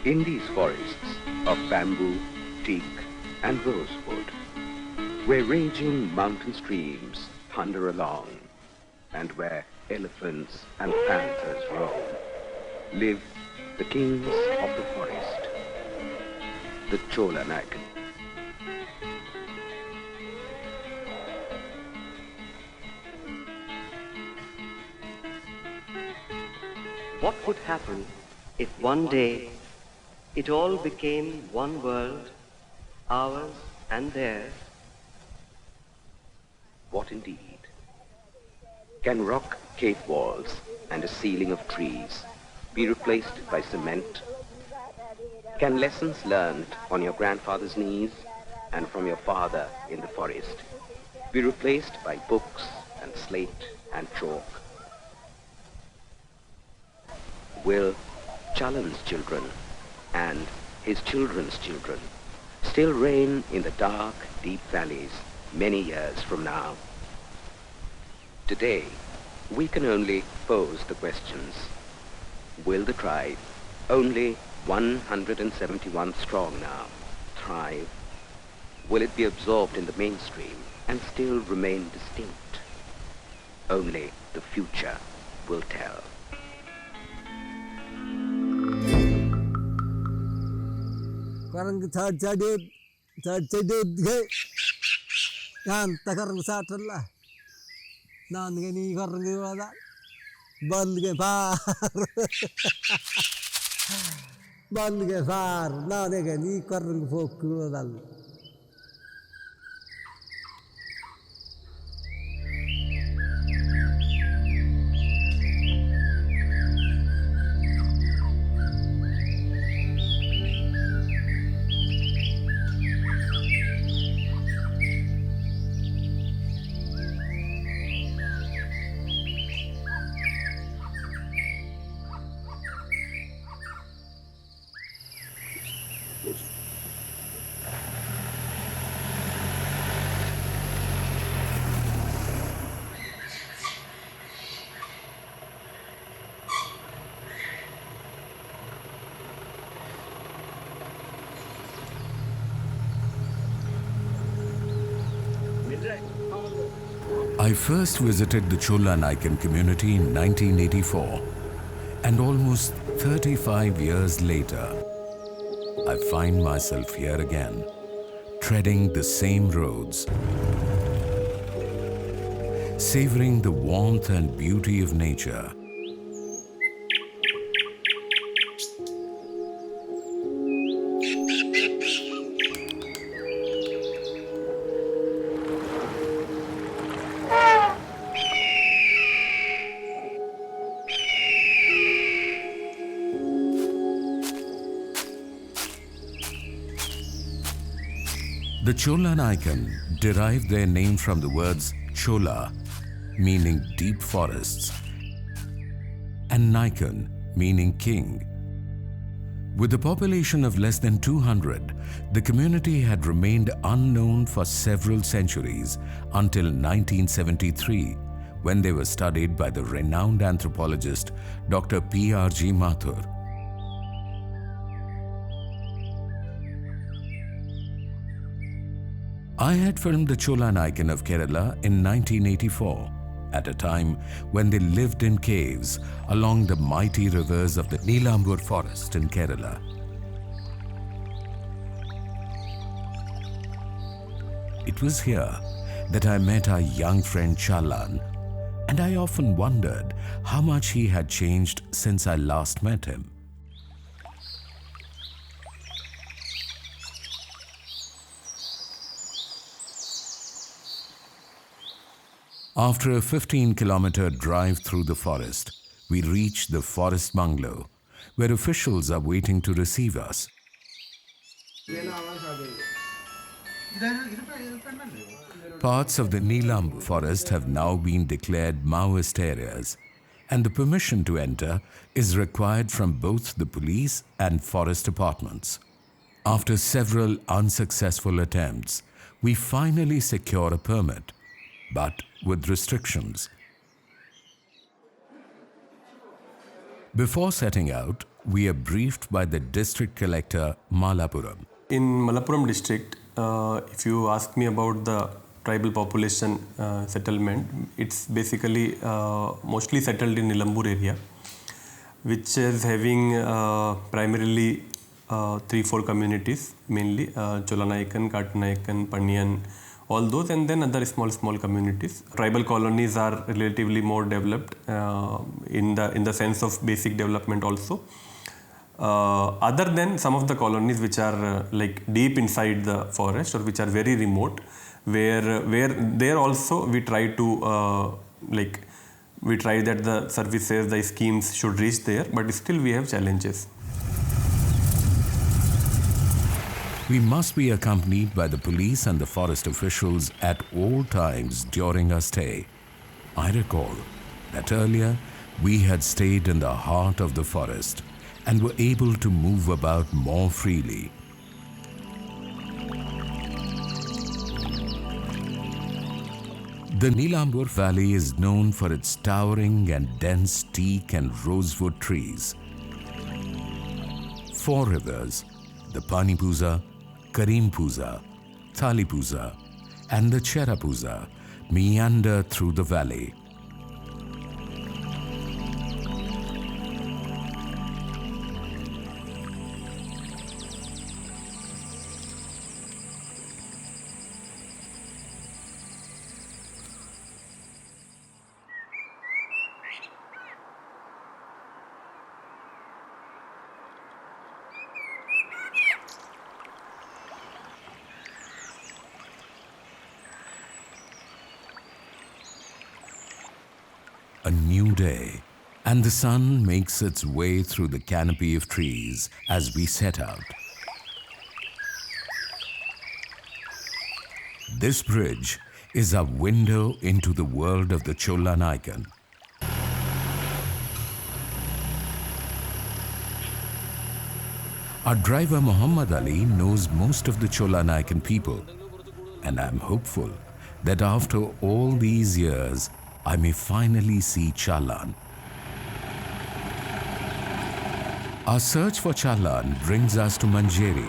In these forests of bamboo, teak and rosewood, where raging mountain streams thunder along, and where elephants and panthers roam, live the kings of the forest, the Cholanaikan. What would happen if one day it all became one world, ours and theirs? What indeed? Can rock cave walls and a ceiling of trees be replaced by cement? Can lessons learned on your grandfather's knees and from your father in the forest be replaced by books and slate and chalk? Will Challan's children and his children's children still reign in the dark, deep valleys many years from now? Today, we can only pose the questions. Will the tribe, only 171 strong now, thrive? Will it be absorbed in the mainstream and still remain distinct? Only the future will tell. Karang third chadid yan takarang satella nan gani karang wala band ke far band ke far nan gani karang fokku dal. I first visited the Cholanaikan community in 1984, and almost 35 years later, I find myself here again, treading the same roads, savoring the warmth and beauty of nature. The Cholanaikan derive their name from the words Chola, meaning deep forests, and Naikan, meaning king. With a population of less than 200, the community had remained unknown for several centuries until 1973, when they were studied by the renowned anthropologist Dr. P.R.G. Mathur. I had filmed the Cholanaiken of Kerala in 1984, at a time when they lived in caves along the mighty rivers of the Neelambur forest in Kerala. It was here that I met our young friend Challan, and I often wondered how much he had changed since I last met him. After a 15-kilometer drive through the forest, we reach the forest bungalow, where officials are waiting to receive us. Parts of the Neelambur forest have now been declared Maoist areas, and the permission to enter is required from both the police and forest departments. After several unsuccessful attempts, we finally secure a permit, but with restrictions. Before setting out, we are briefed by the district collector, Malapuram. In Malappuram district, if you ask me about the tribal population settlement, it's basically mostly settled in Nilambur area, which is having primarily 3-4 communities, mainly Cholanaikan, Cholanaikkan, Panniyan, all those, and then other small communities. Tribal colonies are relatively more developed in the sense of basic development also. Other than some of the colonies which are like deep inside the forest or which are very remote, where there also we try to we try that the services, the schemes should reach there, but still we have challenges. We must be accompanied by the police and the forest officials at all times during our stay. I recall that earlier we had stayed in the heart of the forest and were able to move about more freely. The Nilambur Valley is known for its towering and dense teak and rosewood trees. 4 rivers, the Panipuza, Karimpuza, Thalipuza, and the Cherapuza, meander through the valley. A new day, and the sun makes its way through the canopy of trees as we set out. This bridge is a window into the world of the Cholanaikan. Our driver Muhammad Ali knows most of the Cholanaikan people, and I'm hopeful that after all these years, I may finally see Challan. Our search for Challan brings us to Manjeri.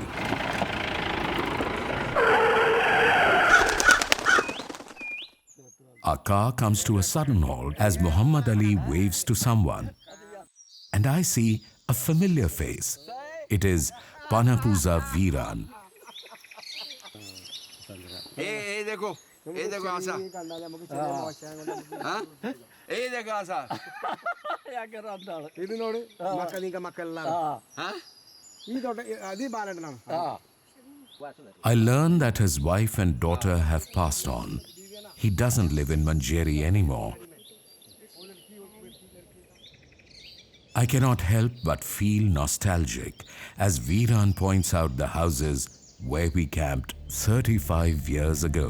Our car comes to a sudden halt as Muhammad Ali waves to someone. And I see a familiar face. It is Panapuza Viran. Hey, देखो आशा हाँ देखो आशा ഇതിനോട് മക്കളീക മക്കളെല്ലാം ഈ ബാലനാണ് I learn that his wife and daughter have passed on. He doesn't live in Manjeri anymore. I cannot help but feel nostalgic as Viran points out the houses where we camped 35 years ago.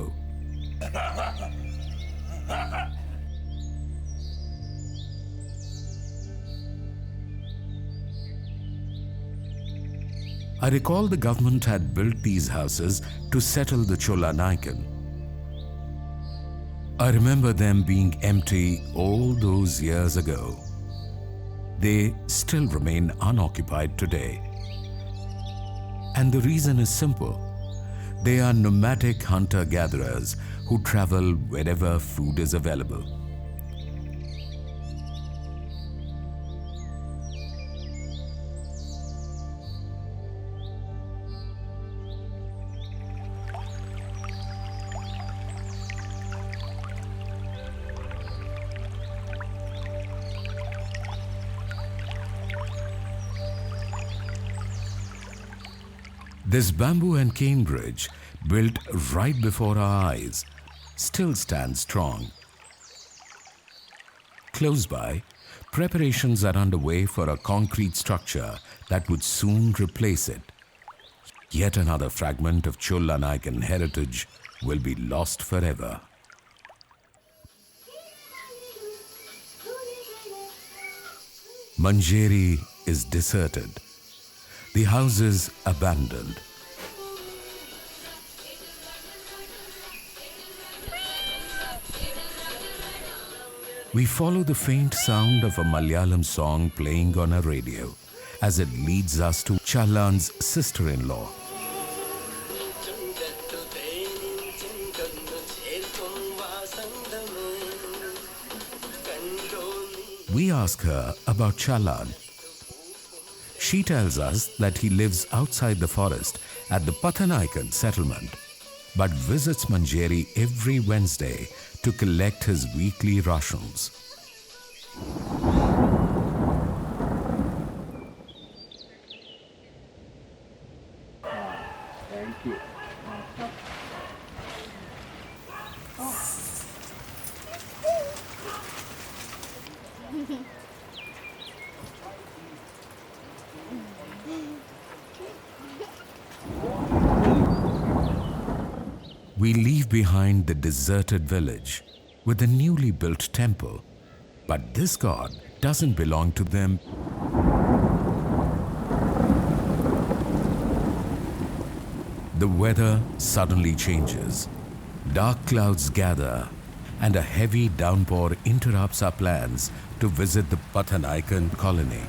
I recall the government had built these houses to settle the Cholanaikan. I remember them being empty all those years ago. They still remain unoccupied today. And the reason is simple. They are nomadic hunter-gatherers who travel wherever food is available. This bamboo and cane bridge, built right before our eyes, still stands strong. Close by, preparations are underway for a concrete structure that would soon replace it. Yet another fragment of Cholanaikan heritage will be lost forever. Manjeri is deserted. The houses abandoned. We follow the faint sound of a Malayalam song playing on a radio as it leads us to Challan's sister-in-law. We ask her about Challan. She tells us that he lives outside the forest at the Cholanaikan settlement, but visits Manjeri every Wednesday to collect his weekly rations. Thank you. We leave behind the deserted village with the newly built temple, but this god doesn't belong to them. The weather suddenly changes. Dark clouds gather and a heavy downpour interrupts our plans to visit the Cholanaikan colony.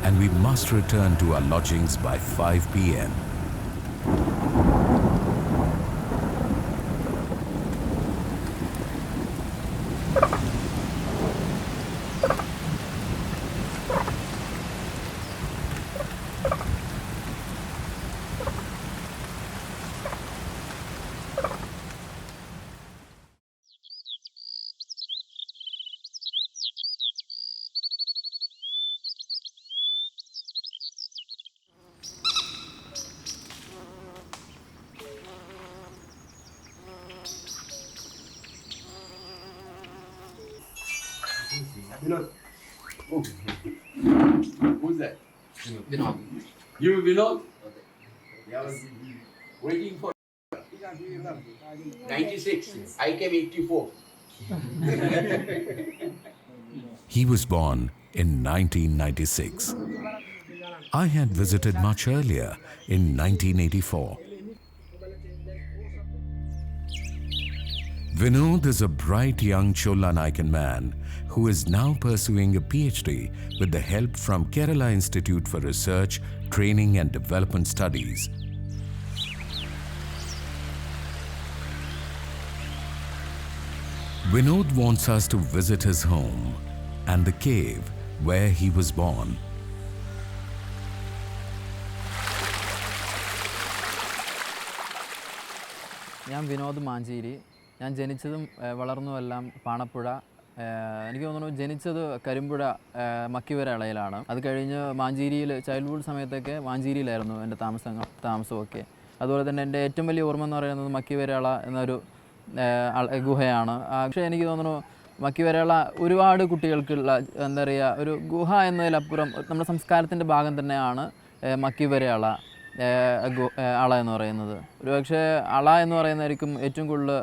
And we must return to our lodgings by 5 p.m. Vinod. Oh. Who's that? Vinod. You, Vinod? Yeah, I was waiting for 96. I came 84. He was born in 1996. I had visited much earlier in 1984. Vinod is a bright young Cholanaikan man who is now pursuing a PhD with the help from Kerala Institute for Research, Training and Development Studies. Vinod wants us to visit his home and the cave where he was born. ഞാൻ വിനോദ് മാഞ്ചേരി. ഞാൻ ജനിച്ചതും വളർന്നതുമെല്ലാം പാണപ്പുഴ. എനിക്ക് തോന്നുന്നു ജനിച്ചത് കരിമ്പുഴ മക്കിവര ഇളയിലാണ്. അത് കഴിഞ്ഞ് മാഞ്ചേരിയിൽ childhood സമയത്തൊക്കെ മാഞ്ചേരിയിലായിരുന്നു എൻ്റെ താമസമൊക്കെ. അതുപോലെ തന്നെ എൻ്റെ ഏറ്റവും വലിയ ഓർമ്മ എന്ന് പറയുന്നത് മക്കിവരള എന്നൊരു ഗുഹയാണ്. പക്ഷേ എനിക്ക് തോന്നുന്നു മക്കിവരള ഒരുപാട് കുട്ടികൾക്കുള്ള എന്താ പറയുക ഒരു ഗുഹ എന്നതിലപ്പുറം നമ്മുടെ സംസ്കാരത്തിൻ്റെ ഭാഗം തന്നെയാണ് മക്കിവരള അള എന്ന് പറയുന്നത്. ഒരുപക്ഷെ അള എന്ന് പറയുന്നതായിരിക്കും ഏറ്റവും കൂടുതൽ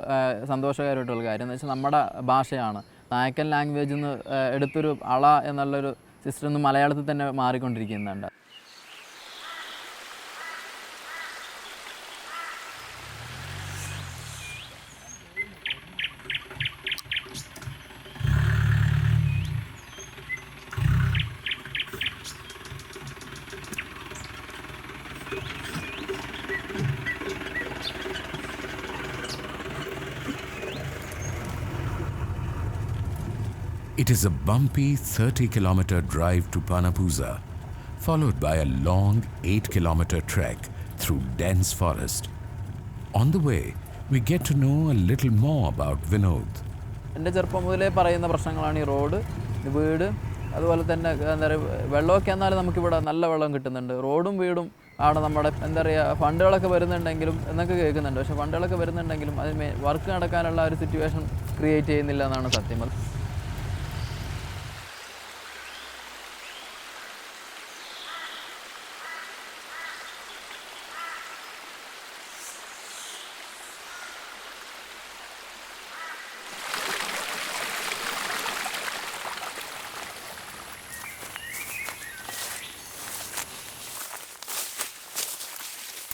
സന്തോഷകരമായിട്ടുള്ള കാര്യം. എന്ന് വെച്ചാൽ നമ്മുടെ ഭാഷയാണ്. നായക്കൻ ലാംഗ്വേജിൽ നിന്ന് എടുത്തൊരു അള എന്നുള്ളൊരു സിസ്റ്റം ഒന്ന് മലയാളത്തിൽ തന്നെ മാറിക്കൊണ്ടിരിക്കുന്നുണ്ട്. It is a bumpy 30-kilometer drive to Panapuza, followed by a long 8-kilometer trek through dense forest. On the way, we get to know a little more about Vinod. എൻ്റെ ചെറുപ്പം മുതലേ പറയുന്ന പ്രശ്നങ്ങളാണ് ഈ റോഡ്, വീട്, അതുപോലെ തന്നെ എന്താ പറയുക വെള്ളമൊക്കെ എന്നാലും നമുക്കിവിടെ നല്ല വെള്ളം കിട്ടുന്നുണ്ട്. റോഡും വീടും ആണ് നമ്മുടെ എന്താ പറയുക ഫണ്ടുകളൊക്കെ വരുന്നുണ്ടെങ്കിലും എന്നൊക്കെ കേൾക്കുന്നുണ്ട്. പക്ഷേ ഫണ്ടുകളൊക്കെ വരുന്നുണ്ടെങ്കിലും അതിന് വർക്ക് നടക്കാനുള്ള ഒരു സിറ്റുവേഷൻ ക്രിയേറ്റ് ചെയ്യുന്നില്ല എന്നാണ് സത്യം.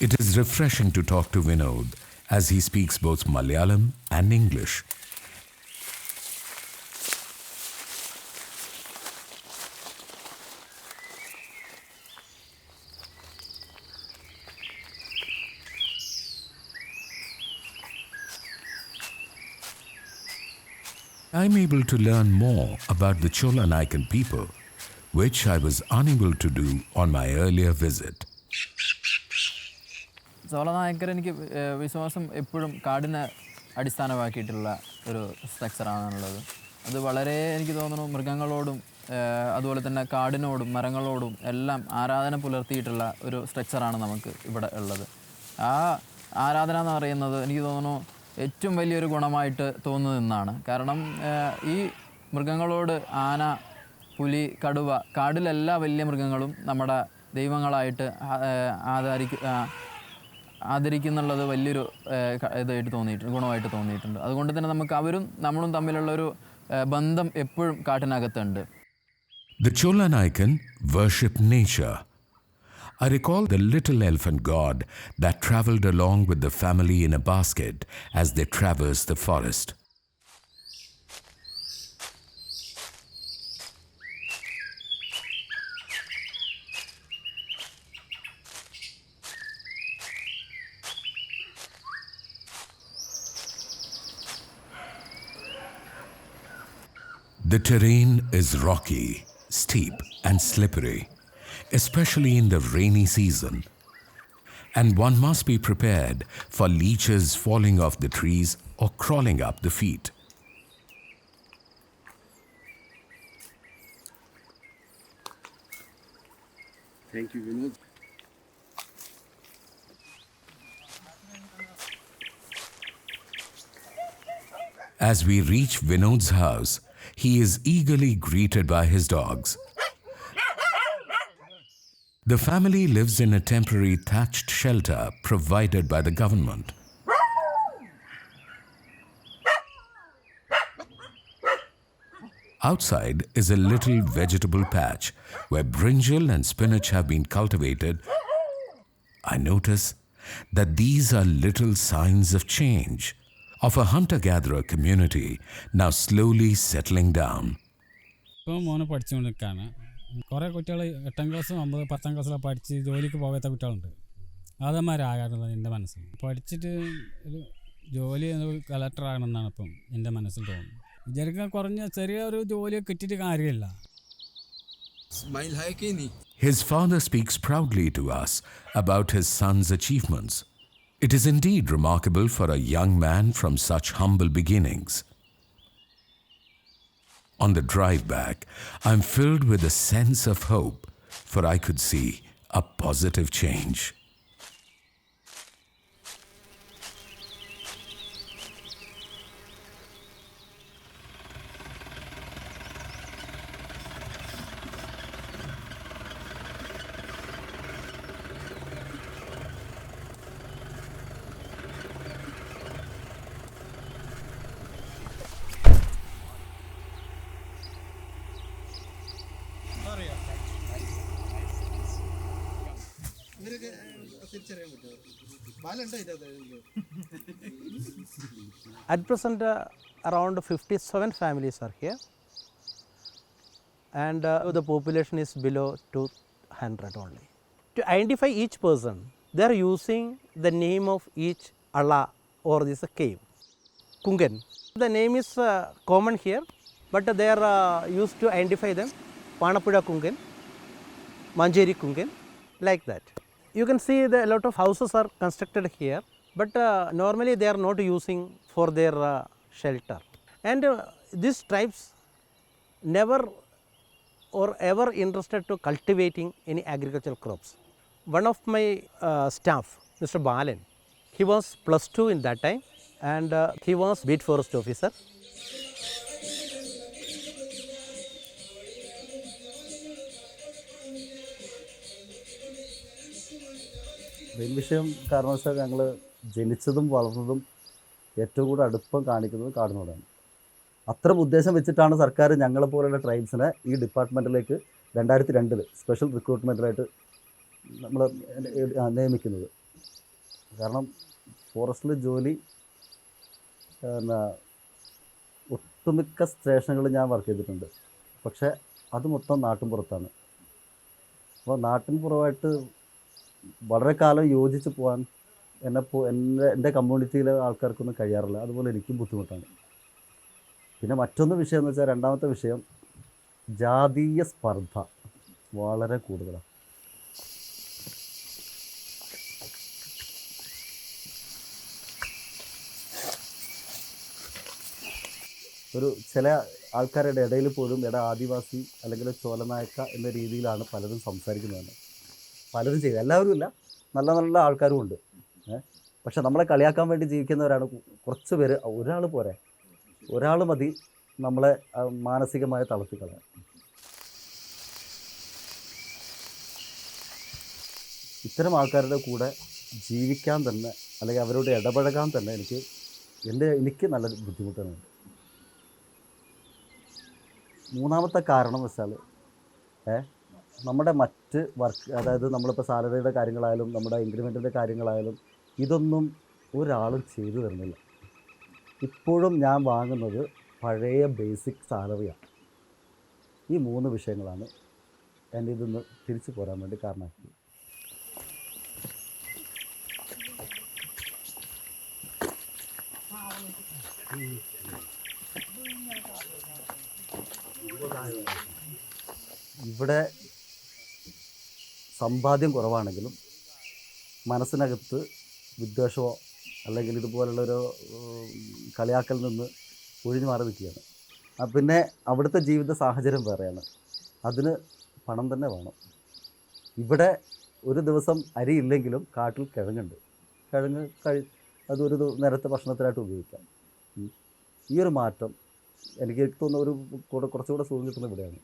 It is refreshing to talk to Vinod as he speaks both Malayalam and English. I'm able to learn more about the Cholanaikan people, which I was unable to do on my earlier visit. ചോളനായക്കർ എനിക്ക് വിശ്വാസം എപ്പോഴും കാടിനെ അടിസ്ഥാനമാക്കിയിട്ടുള്ള ഒരു സ്ട്രക്ചറാണുള്ളത്. അത് വളരെ എനിക്ക് തോന്നുന്നു മൃഗങ്ങളോടും അതുപോലെ തന്നെ കാടിനോടും മരങ്ങളോടും എല്ലാം ആരാധന പുലർത്തിയിട്ടുള്ള ഒരു സ്ട്രക്ചറാണ് നമുക്ക് ഇവിടെ ഉള്ളത്. ആ ആരാധന എന്ന് പറയുന്നത് എനിക്ക് തോന്നുന്നു ഏറ്റവും വലിയൊരു ഗുണമായിട്ട് തോന്നുന്നതെന്നാണ്. കാരണം ഈ മൃഗങ്ങളോട് ആന, പുലി, കടുവ, കാടിലെല്ലാ വലിയ മൃഗങ്ങളും നമ്മുടെ ദൈവങ്ങളായിട്ട് ആദരിക്കുന്നുള്ളത് വലിയൊരു ഇതായിട്ട് തോന്നിയിട്ടുണ്ട്, ഗുണമായിട്ട് തോന്നിയിട്ടുണ്ട്. അതുകൊണ്ട് തന്നെ നമുക്ക് അവരും നമ്മളും തമ്മിലുള്ളൊരു ബന്ധം എപ്പോഴും കാട്ടിനകത്തുണ്ട്. The Cholanaikan worship nature. I recall the little elephant god that traveled along with the family in a basket as they traversed the forest. The terrain is rocky, steep and slippery, especially in the rainy season, and one must be prepared for leeches falling off the trees or crawling up the feet. Thank you, Vinod. As we reach Vinod's house, he is eagerly greeted by his dogs. The family lives in a temporary thatched shelter provided by the government. Outside is a little vegetable patch where brinjal and spinach have been cultivated. I notice that these are little signs of change, of a hunter-gatherer community now slowly settling down. ഇപ്പോൾ മോനെ പഠിച്ചുകൊണ്ടിരിക്കുകയാണ്. കുറേ കുട്ടികൾ 8ാം ക്ലാസ്സും 10ാം ക്ലാസ്സിലൊക്കെ പഠിച്ച് ജോലിക്ക് പോകാത്ത കുട്ടികളുണ്ട്. അതേമാരാകാറുള്ളത് എൻ്റെ മനസ്സിൽ. പഠിച്ചിട്ട് ഒരു ജോലി കളക്ടറാകണമെന്നാണ് ഇപ്പം എൻ്റെ മനസ്സിൽ തോന്നുന്നത്. വിചാരിക്കാൻ കുറഞ്ഞ ചെറിയൊരു ജോലി കിട്ടിയിട്ട് കാര്യമില്ല. His father speaks proudly to us about his son's achievements. It is indeed remarkable for a young man from such humble beginnings. On the drive back, I'm filled with a sense of hope, for I could see a positive change. At present, around 57 families are here, and the population is below 200 only. To identify each person, they are using the name of each Allah or this cave. Kungan. The name is common here, but they are used to identify them. Panapuda Kungan, Manjeri Kungan, like that. You can see a lot of houses are constructed here, but normally they are not using for their shelter. And these tribes never or ever interested to cultivating any agricultural crops. One of my staff, Mr. Balan, he was +2 in that time, and he was beat forest officer. Main വിഷയം കാരണവശാൽ ഞങ്ങൾ ജനിച്ചതും വളർന്നതും ഏറ്റവും കൂടുതൽ അടുപ്പം കാണിക്കുന്നത് കാടിനോടാണ്. അത്തരം ഉദ്ദേശം വെച്ചിട്ടാണ് സർക്കാർ ഞങ്ങളെപ്പോലുള്ള ട്രൈബ്സിനെ ഈ ഡിപ്പാർട്ട്മെൻറ്റിലേക്ക് 2002 സ്പെഷ്യൽ റിക്രൂട്ട്മെൻറ്റിലായിട്ട് നമ്മൾ നിയമിക്കുന്നത്. കാരണം ഫോറസ്റ്റിൽ ജോലി ഒട്ടുമിക്ക സ്റ്റേഷനുകളിൽ ഞാൻ വർക്ക് ചെയ്തിട്ടുണ്ട്. പക്ഷേ അത് മൊത്തം നാട്ടിൻപുറത്താണ്. അപ്പോൾ നാട്ടിൻപുറമായിട്ട് വളരെ കാലം യോജിച്ച് പോകാൻ എൻ്റെ കമ്മ്യൂണിറ്റിയിലെ ആൾക്കാർക്കൊന്നും കഴിയാറില്ല. അതുപോലെ എനിക്കും ബുദ്ധിമുട്ടാണ്. പിന്നെ മറ്റൊന്ന് വിഷയം എന്ന് വെച്ചാൽ, രണ്ടാമത്തെ വിഷയം ജാതീയ സ്പർദ്ധ വളരെ കൂടുതലാണ്. ഒരു ചില ആൾക്കാരുടെ ഇടയിൽ പോലും ആദിവാസി അല്ലെങ്കിൽ ചോലനായക്ക എന്ന രീതിയിലാണ് പലരും സംസാരിക്കുന്നത്. പലരും ചെയ്യും, എല്ലാവരും ഇല്ല, നല്ല നല്ല ആൾക്കാരും ഉണ്ട്. പക്ഷെ നമ്മളെ കളിയാക്കാൻ വേണ്ടി ജീവിക്കുന്നവരാണ് കുറച്ച് പേര്. ഒരാൾ പോരെ, ഒരാൾ മതി നമ്മളെ മാനസികമായി തളർത്തിക്കളയാൻ. ഇത്തരം ആൾക്കാരുടെ കൂടെ ജീവിക്കാൻ തന്നെ, അല്ലെങ്കിൽ അവരോട് ഇടപഴകാൻ തന്നെ എനിക്ക് നല്ല ബുദ്ധിമുട്ടുണ്ട്. മൂന്നാമത്തെ കാരണം വെച്ചാൽ, നമ്മുടെ മറ്റ് വർക്ക്, അതായത് നമ്മളിപ്പോൾ സാലറിയുടെ കാര്യങ്ങളായാലും നമ്മുടെ ഇൻക്രിമെൻറ്റിൻ്റെ കാര്യങ്ങളായാലും ഇതൊന്നും ഒരാളും ചെയ്തു തരുന്നില്ല. ഇപ്പോഴും ഞാൻ വാങ്ങുന്നത് പഴയ ബേസിക് സാലറിയാണ്. ഈ 3 വിഷയങ്ങളാണ് എൻ്റെ ഇതൊന്ന് തിരിച്ചു പോരാൻ വേണ്ടി കാരണമാക്കിയത്. ഇവിടെ സമ്പാദ്യം കുറവാണെങ്കിലും മനസ്സിനകത്ത് വിദ്വേഷമോ അല്ലെങ്കിൽ ഇതുപോലുള്ളൊരു കളിയാക്കൽ നിന്ന് ഒഴിഞ്ഞു മാറി നിൽക്കുകയാണ്. പിന്നെ അവിടുത്തെ ജീവിത സാഹചര്യം വേറെയാണ്, അതിന് പണം തന്നെ വേണം. ഇവിടെ ഒരു ദിവസം അരി ഇല്ലെങ്കിലും കാട്ടിൽ കിഴങ്ങുണ്ട്, അതൊരു നേരത്തെ ഭക്ഷണത്തിനായിട്ട് ഉപയോഗിക്കാം. ഈ ഒരു മാറ്റം എനിക്ക് തോന്നുന്ന കുറച്ചുകൂടെ സുഖം കിട്ടുന്നത് ഇവിടെയാണ്.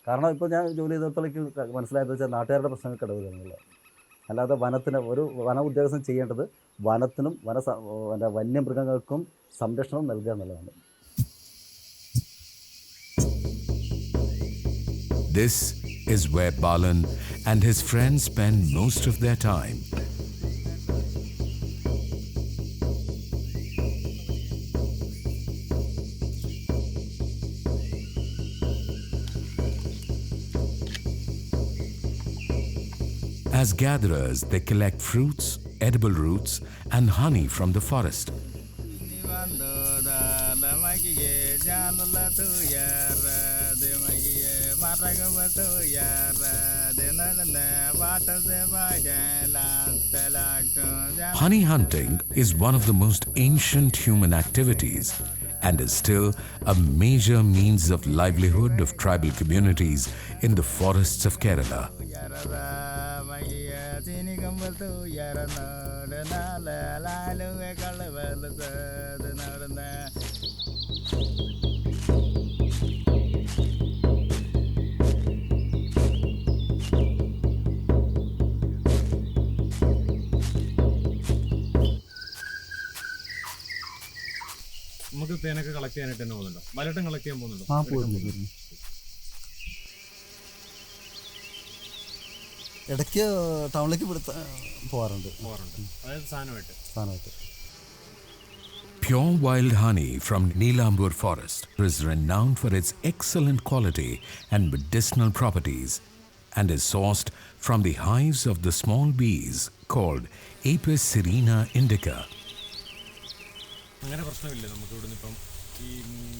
കാരണം ഇപ്പോൾ ഞാൻ ജോലി ചെയ്തിടത്തോളം മനസ്സിലായത് വെച്ചാൽ നാട്ടുകാരുടെ പ്രശ്നങ്ങൾക്ക് ഇടപെടുന്നില്ല. അല്ലാതെ ഒരു വന ഉദ്യോഗസ്ഥൻ ചെയ്യേണ്ടത് വനത്തിനും വന്യമൃഗങ്ങൾക്കും സംരക്ഷണം നൽകുക എന്നുള്ളതാണ്. This is where Balan and his friends spend most of their time. As gatherers, they collect fruits, edible roots, and honey from the forest. Honey hunting is one of the most ancient human activities and is still a major means of livelihood of tribal communities in the forests of Kerala. നമുക്ക് തേനൊക്കെ collect ചെയ്യാനായിട്ട് തന്നെ പോകുന്നുണ്ടോ? മലട്ടം collect ചെയ്യാൻ പോകുന്നുണ്ടോ? ഇടയ്ക്ക് ടൗണിലേക്ക് പോകാറുണ്ട്. അതായത് സാധനമായിട്ട്. Pure wild honey from Neelambur forest is renowned for its excellent quality and medicinal properties and is sourced from the hives of the small bees called Apis serena indica. അങ്ങനെ പ്രശ്നമില്ല നമുക്ക് ഇവിടുന്ന് ഇപ്പം ഈ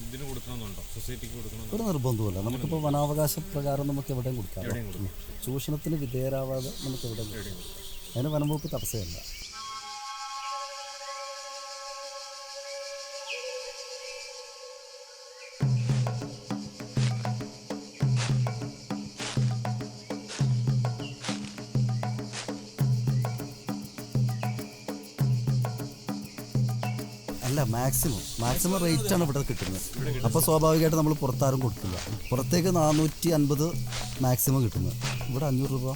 ഇതിന് കൊടുക്കണമെന്നുണ്ടോ? സൊസൈറ്റിക്ക് കൊടുക്കണം? ഒരു നിർബന്ധമില്ല. നമുക്കിപ്പോൾ വനാവകാശ പ്രകാരം നമുക്ക് എവിടെയും കൊടുക്കാം. ചൂഷണത്തിന് വിധേയരാവാതെ നമുക്ക് എവിടെയും കൊടുക്കാം. അതിന് വനം വകുപ്പ് തടസ്സമില്ല. അല്ല, മാക്സിമം റേറ്റാണ് ഇവിടെ കിട്ടുന്നത്. അപ്പോൾ സ്വാഭാവികമായിട്ട് നമ്മൾ പുറത്താരും കൊടുക്കില്ല. പുറത്തേക്ക് 450 മാക്സിമം കിട്ടുന്നത്, ഇവിടെ 500 രൂപ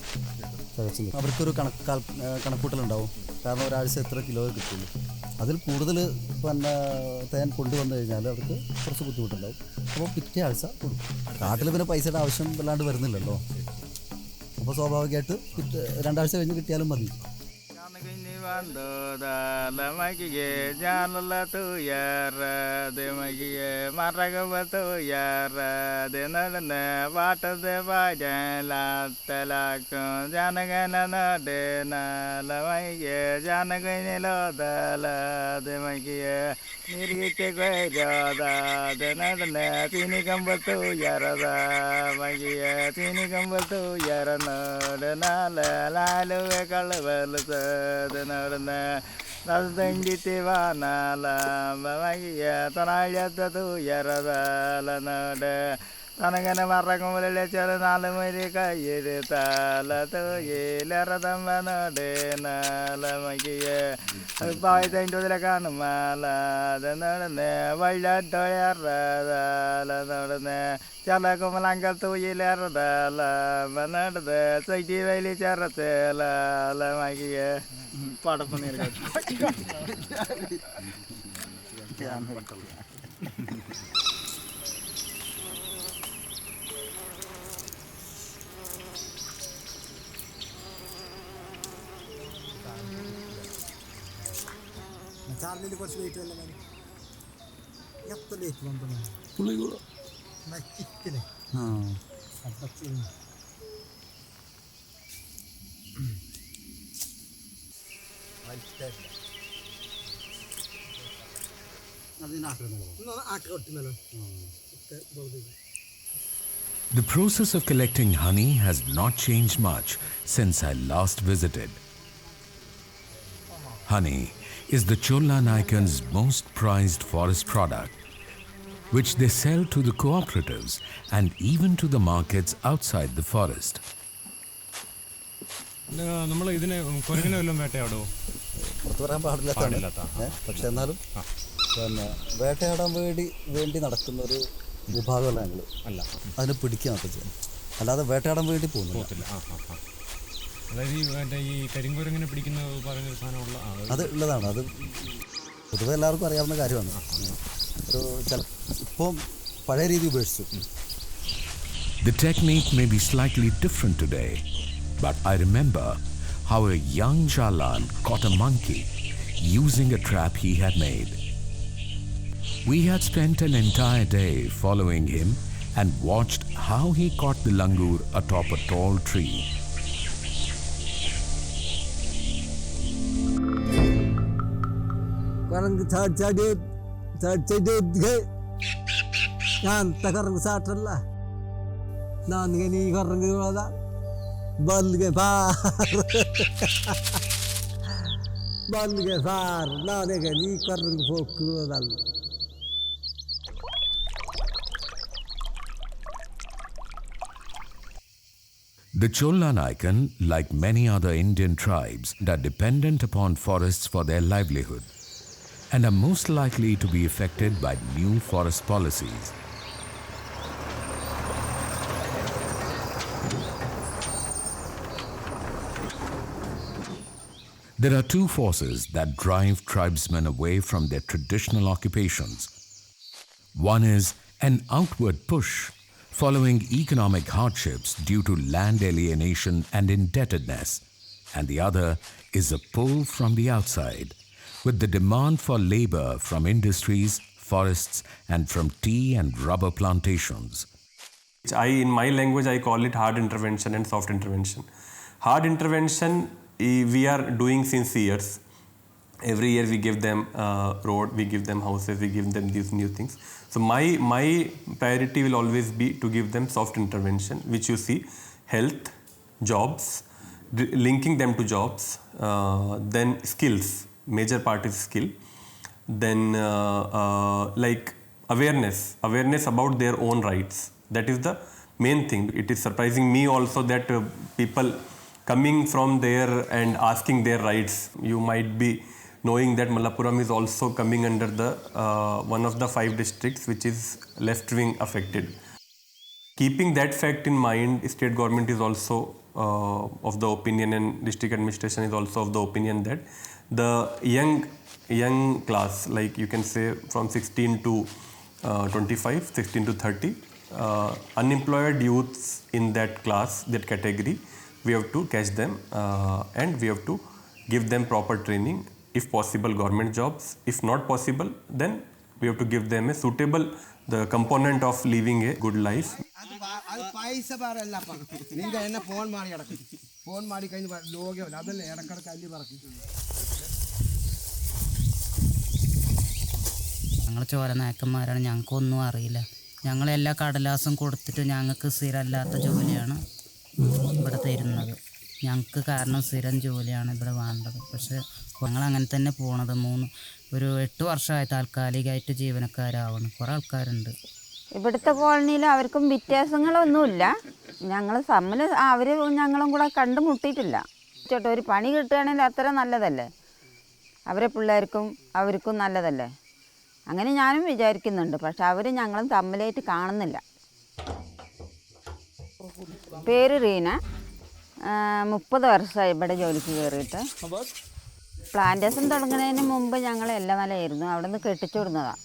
തികച്ചും കിട്ടും. അവർക്കൊരു കണക്കൂട്ടലുണ്ടാവും. കാരണം ഒരാഴ്ച എത്ര കിലോ കിട്ടുള്ളൂ. അതിൽ കൂടുതൽ തേൻ കൊണ്ടുവന്നു കഴിഞ്ഞാൽ അവർക്ക് കുറച്ച് ബുദ്ധിമുട്ടുണ്ടാവും. അപ്പോൾ പിറ്റേ ആഴ്ച കൊടുക്കും. കാട്ടിൽ പിന്നെ പൈസയുടെ ആവശ്യം വല്ലാണ്ട് വരുന്നില്ലല്ലോ. അപ്പോൾ സ്വാഭാവികമായിട്ട് 2 ആഴ്ച കഴിഞ്ഞ് കിട്ടിയാലും മതി. Bando da la magiye janala tu yara de magiye maraga tu yara de nana vata de vajan la tala kun janagana na de na la magiye janagane lo da la de magiye nirgite gaya da de nana tini kambatu yara da magiye tini kambatu yara na de na la lu kalvalu de na Nasdangiti vana la mamagia tanaya tu yara la nade Tanagana Marakumule Charanalamarika Yedita Lato Yelaradamana de Nalamagia Bite into the Kanamala, the Nana, Violet Doyara, la Nana, Chalacomalanga to Yelarda, la Manada, the Saiti Valley Charatella, la Magia, part of America. Charlie was late. Yep, the late one. പുളികൂട ആ The process of collecting honey has not changed much since I last visited. Honey is the Cholanaikan's most prized forest product, which they sell to the cooperatives and even to the markets outside the forest. നമ്മൾ ഇതിനെ കുരങ്ങനെ വല്ലതും വേട്ടയാടോ? പുറത്ത് പറയാൻ പാടില്ലാത്ത പക്ഷെ എന്നാലും പിന്നെ വേട്ടയാടാൻ വേണ്ടി നടക്കുന്ന ഒരു വിഭാഗമല്ല ഞങ്ങൾ. അല്ല, അതിനെ പിടിക്കുക മാത്രം ചെയ്യും, അല്ലാതെ വേട്ടയാടാൻ വേണ്ടി പോകുന്നില്ല. അതായത് ഈ കരിങ്കുരങ്ങനെ പിടിക്കുന്ന പറയുന്ന സാധനമുള്ള അത് ഉള്ളതാണ്. അത് പൊതുവെ എല്ലാവർക്കും അറിയാവുന്ന കാര്യമാണ്. ഒരു ഇപ്പം പഴയ രീതി ഉപേക്ഷിച്ചു. The technique may be slightly different today, but I remember how a young Challan caught a monkey using a trap he had made. We had spent an entire day following him and watched how he caught the langur atop a tall tree. Karang chadid yan takarang satralla nan gani karang wala bal ge far bal ge far nan gani karang fokku dal. The Cholanaikan, like many other Indian tribes, are dependent upon forests for their livelihood and are most likely to be affected by new forest policies. There are two forces that drive tribesmen away from their traditional occupations. One is an outward push, following economic hardships due to land alienation and indebtedness, and the other is a pull from the outside, with the demand for labor from industries, forests, and from tea and rubber plantations. In my language, I call it hard intervention and soft intervention. Hard intervention we are doing since years. Every year we give them road, we give them houses, we give them these new things. So my priority will always be to give them soft intervention, which you see health, jobs, linking them to jobs, then skills. Major part is skill. Then like awareness about their own rights. That is the main thing. It is surprising me also that people coming from there and asking their rights. You might be knowing that Malappuram is also coming under the one of the 5 districts which is left wing affected. Keeping that fact in mind, state government is also of the opinion, and district administration is also of the opinion that the young class, like you can say from 16 to 25, 16 to 30, unemployed youths in that class, that category, we have to catch them and we have to give them proper training, if possible government jobs, if not possible then we have to give them a suitable the component of living a good life. അത് പൈസ പറയല്ലപ്പ നിങ്ങൾ എന്നെ phone മാറി കിടക്കും phone മാറി കഴിഞ്ഞ് ലോകമല്ല അതല്ലേ ഇടക്കിടക്ക് അല്ലി പറക്കും. ഞങ്ങൾ ചോരനായക്കന്മാരാണ്, ഞങ്ങൾക്കൊന്നും അറിയില്ല. ഞങ്ങളെല്ലാ കടലാസും കൊടുത്തിട്ട് ഞങ്ങൾക്ക് സ്ഥിരമല്ലാത്ത ജോലിയാണ് ഇവിടെ തരുന്നത്. ഞങ്ങൾക്ക് കാരണം സ്ഥിരം ജോലിയാണ് ഇവിടെ വേണ്ടത്. പക്ഷേ ഞങ്ങൾ അങ്ങനെ തന്നെ പോണത്. ഒരു 8 വർഷമായി താൽക്കാലികമായിട്ട് ജീവനക്കാരാവണം. കുറേ ആൾക്കാരുണ്ട് ഇവിടുത്തെ കോളനിയിൽ. അവർക്കും വ്യത്യാസങ്ങളൊന്നുമില്ല. ഞങ്ങൾ തമ്മിൽ അവർ ഞങ്ങളും കൂടെ കണ്ടുമുട്ടിയിട്ടില്ല. ചേട്ടാ ഒരു പണി കിട്ടുകയാണെങ്കിൽ അത്ര നല്ലതല്ലേ, അവരെ പിള്ളേർക്കും അവർക്കും നല്ലതല്ലേ. അങ്ങനെ ഞാനും വിചാരിക്കുന്നുണ്ട്. പക്ഷെ അവർ ഞങ്ങളും തമ്മിലായിട്ട് കാണുന്നില്ല. പേര് റീന. 30 വർഷമായി ഇവിടെ ജോലിക്ക് കയറിയിട്ട്. പ്ലാന്റേഷൻ തുടങ്ങുന്നതിന് മുമ്പ് ഞങ്ങൾ എല്ലാം നിലയായിരുന്നു. അവിടെ നിന്ന് കെട്ടിച്ചു വിടുന്നതാണ്.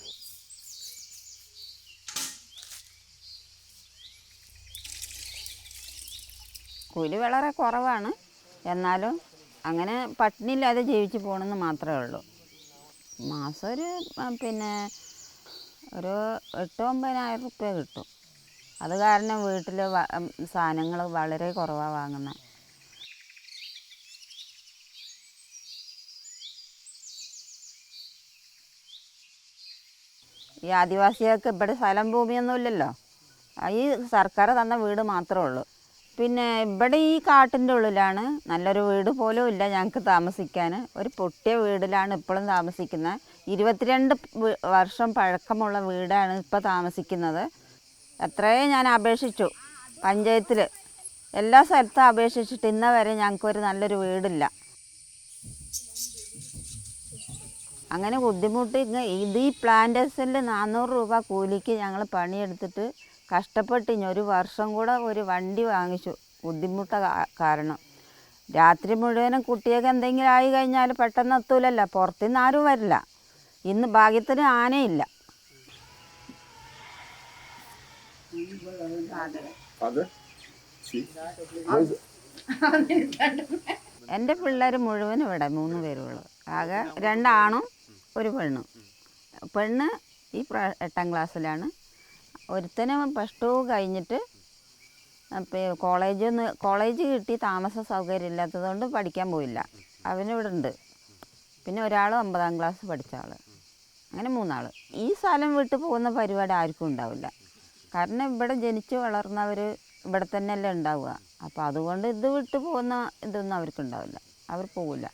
കൂലി വളരെ കുറവാണ്. എന്നാലും അങ്ങനെ പട്ടിണിയില്ലാതെ ജീവിച്ച് പോകണമെന്ന് മാത്രമേ ഉള്ളൂ. മാസം ഒരു 8-9,000 റുപ്യ കിട്ടും. അത് കാരണം വീട്ടിൽ സാധനങ്ങൾ വളരെ കുറവാണ് വാങ്ങുന്നത്. ഈ ആദിവാസികൾക്ക് ഇവിടെ സ്ഥലം ഭൂമിയൊന്നും ഇല്ലല്ലോ. ഈ സർക്കാർ തന്ന വീട് മാത്രമേ ഉള്ളൂ. പിന്നെ ഇവിടെ ഈ കാട്ടിൻ്റെ ഉള്ളിലാണ്. നല്ലൊരു വീട് പോലും ഇല്ല ഞങ്ങൾക്ക് താമസിക്കാൻ. ഒരു പൊട്ടിയ വീടിലാണ് ഇപ്പോഴും താമസിക്കുന്നത്. 22 വർഷം പഴക്കമുള്ള വീടാണ് ഇപ്പോൾ താമസിക്കുന്നത്. എത്രയും ഞാൻ അപേക്ഷിച്ചു പഞ്ചായത്തിൽ, എല്ലാ സ്ഥലത്തും അപേക്ഷിച്ചിട്ട് ഇന്ന വരെ ഞങ്ങൾക്കൊരു നല്ലൊരു വീടില്ല. അങ്ങനെ ബുദ്ധിമുട്ട്. ഇത് ഈ പ്ലാന്റേഷനിൽ 400 രൂപ കൂലിക്ക് ഞങ്ങൾ പണിയെടുത്തിട്ട് കഷ്ടപ്പെട്ട് ഇനി 1 വർഷം കൂടെ ഒരു വണ്ടി വാങ്ങിച്ചു. ബുദ്ധിമുട്ട് കാരണം രാത്രി മുഴുവനും കുട്ടിയൊക്കെ എന്തെങ്കിലും ആയി കഴിഞ്ഞാൽ പെട്ടെന്ന് എത്തൂലല്ലോ. പുറത്തുനിന്ന് ആരും വരില്ല. ഇന്ന് ഭാഗ്യത്തിന് ആനയില്ല. എൻ്റെ പിള്ളേർ മുഴുവനും ഇവിടെ 3 പേരുള്ളൂ. ആകെ 2 ആണും 1 പെണ്ണും. പെണ്ണ് ഈ 8ാം ക്ലാസ്സിലാണ്. ഒരുത്തന് +2 കഴിഞ്ഞിട്ട് കോളേജ് കിട്ടി. താമസ സൗകര്യം ഇല്ലാത്തതുകൊണ്ട് പഠിക്കാൻ പോയില്ല. അവനിവിടെ ഉണ്ട്. പിന്നെ ഒരാൾ 9ാം ക്ലാസ് പഠിച്ച ആൾ. അങ്ങനെ 3 ആൾ. ഈ സ്ഥലം വിട്ട് പോകുന്ന പരിപാടി ആർക്കും ഉണ്ടാവില്ല. കാരണം ഇവിടെ ജനിച്ച് വളർന്നവർ ഇവിടെ തന്നെയല്ലേ ഉണ്ടാവുക. അപ്പോൾ അതുകൊണ്ട് ഇത് വിട്ട് പോകുന്ന ഇതൊന്നും അവർക്കുണ്ടാവില്ല. അവർ പോകില്ല.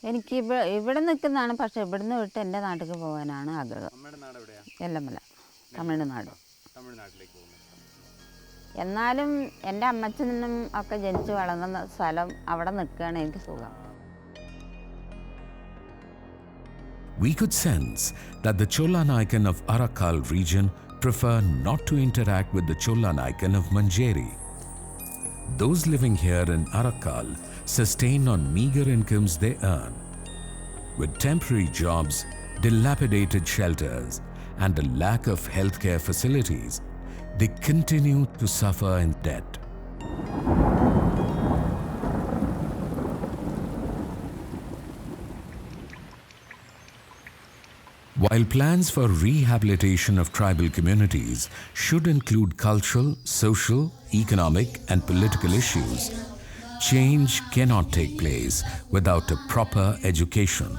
എനിക്ക് ഇവിടെ നിൽക്കുന്നതാണ്. പക്ഷേ ഇവിടുന്ന് വിട്ട് എൻ്റെ നാട്ടിലേക്ക് പോകാനാണ് ആഗ്രഹം. എല്ലമല, തമിഴ്നാട്. എന്നാലും എൻ്റെ അമ്മച്ചനും ഒക്കെ ജനിച്ച് വളർന്ന സ്ഥലം അവിടെ നിൽക്കുകയാണ് എനിക്ക് സുഖം. We could sense that the Cholanaikan of Arakkal region prefer not to interact with the Cholanaikan of Manjeri. Those living here in Arakkal sustain on meager incomes they earn. With temporary jobs, dilapidated shelters, and a lack of healthcare facilities, they continue to suffer in debt. While plans for rehabilitation of tribal communities should include cultural, social, economic, and political issues, change cannot take place without a proper education.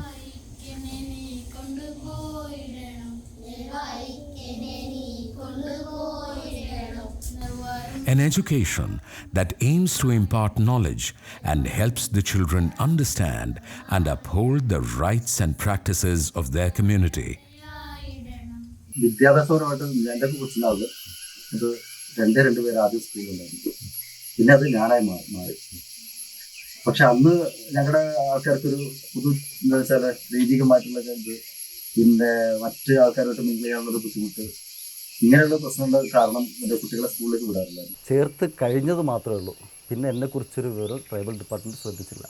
An education that aims to impart knowledge and helps the children understand and uphold the rights and practices of their community. വിദ്യാഭ്യാസപരമായിട്ട് എൻ്റെ കൊച്ചിനാവ് അത് 2 പേര് ആദ്യം സ്കൂളിലുണ്ടായിരുന്നു. പിന്നെ അത് ഞാനായി മാറി. പക്ഷെ അന്ന് ഞങ്ങളുടെ ആൾക്കാർക്കൊരു എന്താ വെച്ചാൽ ദൈവികമായിട്ടുള്ള ഇത്, പിന്നെ മറ്റ് ആൾക്കാരുമായിട്ട് മിങ്കിൾ ചെയ്യാനുള്ളൊരു ബുദ്ധിമുട്ട്, ഇങ്ങനെയുള്ള പ്രശ്നങ്ങൾ കാരണം എൻ്റെ കുട്ടികളെ സ്കൂളിലേക്ക് വിടാറില്ല. ചേർത്ത് കഴിഞ്ഞത് മാത്രമേ ഉള്ളൂ. പിന്നെ എന്നെക്കുറിച്ചൊരു വിവരം ട്രൈബൽ ഡിപ്പാർട്ട്മെൻറ്റ് ശ്രദ്ധിച്ചില്ല.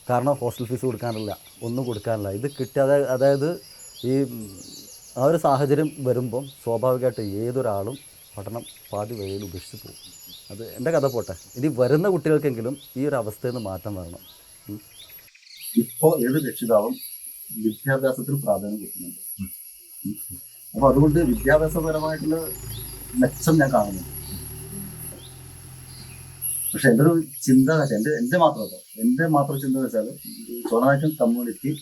കാരണം ഹോസ്റ്റൽ ഫീസ് കൊടുക്കാനില്ല, ഒന്നും കൊടുക്കാനില്ല. ഇത് കിട്ടിയാതെ, അതായത് ഈ ആ ഒരു സാഹചര്യം വരുമ്പം സ്വാഭാവികമായിട്ട് ഏതൊരാളും പഠനം പാതി വഴിയിൽ ഉപേക്ഷിച്ച് പോകും. അത് എൻ്റെ കഥ പോട്ടെ. ഇനി വരുന്ന കുട്ടികൾക്കെങ്കിലും ഈ ഒരു അവസ്ഥയിൽ നിന്ന് മാറ്റം വരണം. ഇപ്പോൾ ഏത് രക്ഷിതാവും വിദ്യാഭ്യാസത്തിന് പ്രാധാന്യം കൊടുക്കുന്നുണ്ട്. അപ്പോൾ അതുകൊണ്ട് വിദ്യാഭ്യാസപരമായിട്ടുള്ള മെച്ചം ഞാൻ കാണുന്നുണ്ട്. പക്ഷെ എൻ്റെ ഒരു ചിന്ത എൻ്റെ മാത്രം ചിന്ത എന്ന് വെച്ചാൽ ചോളനായിക്കൻ കമ്മ്യൂണിറ്റി